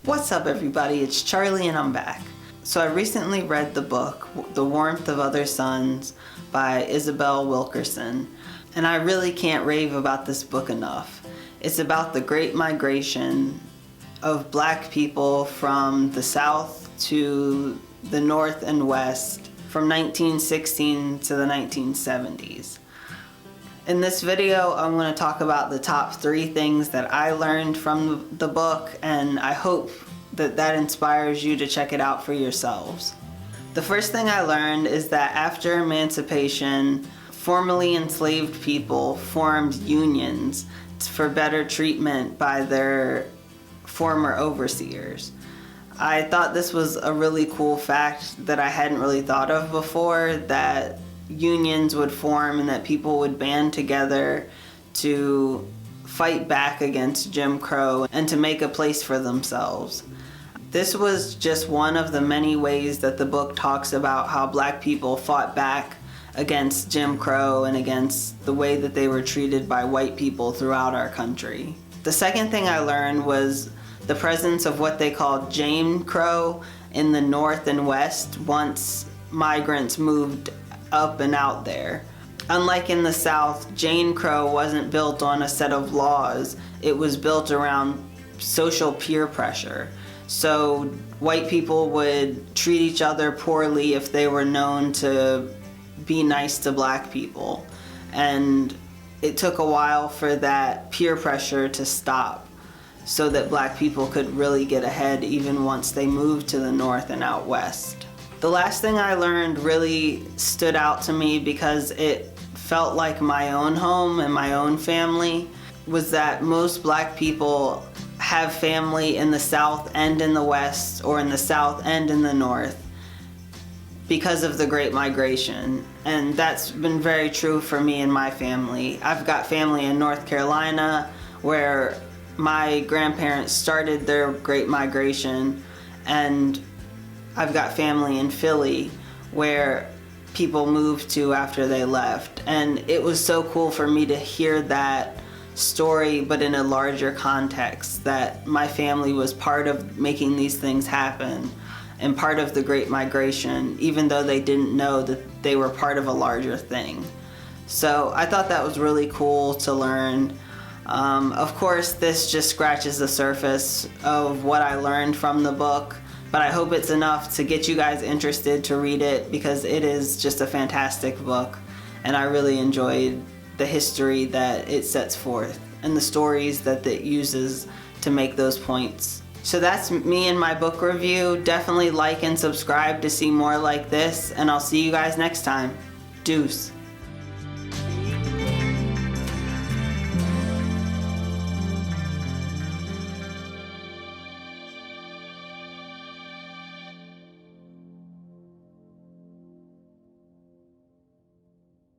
What's up everybody, it's Charlie and I'm back. So I recently read the book, The Warmth of Other Suns by Isabel Wilkerson, and I really can't rave about this book enough. It's about the Great Migration of Black people from the South to the North and West from 1916 to the 1970s. In this video, I'm going to talk about the top 3 things that I learned from the book, and I hope that inspires you to check it out for yourselves. The first thing I learned is that after emancipation, formerly enslaved people formed unions for better treatment by their former overseers. I thought this was a really cool fact that I hadn't really thought of before, that unions would form and that people would band together to fight back against Jim Crow and to make a place for themselves. This was just one of the many ways that the book talks about how Black people fought back against Jim Crow and against the way that they were treated by white people throughout our country. The second thing I learned was the presence of what they called Jane Crow in the North and West once migrants moved up and out there. Unlike in the South, Jane Crow wasn't built on a set of laws. It was built around social peer pressure. So white people would treat each other poorly if they were known to be nice to Black people. And it took a while for that peer pressure to stop so that Black people could really get ahead even once they moved to the North and out West. The last thing I learned really stood out to me because it felt like my own home and my own family, was that most Black people have family in the South and in the West, or in the South and in the North, because of the Great Migration. And that's been very true for me and my family. I've got family in North Carolina where my grandparents started their Great Migration, and I've got family in Philly where people moved to after they left. And it was so cool for me to hear that story, but in a larger context, that my family was part of making these things happen and part of the Great Migration, even though they didn't know that they were part of a larger thing. So I thought that was really cool to learn. Of course, this just scratches the surface of what I learned from the book, but I hope it's enough to get you guys interested to read it, because it is just a fantastic book, and I really enjoyed the history that it sets forth and the stories that it uses to make those points. So that's me and my book review. Definitely like and subscribe to see more like this, and I'll see you guys next time. Deuce.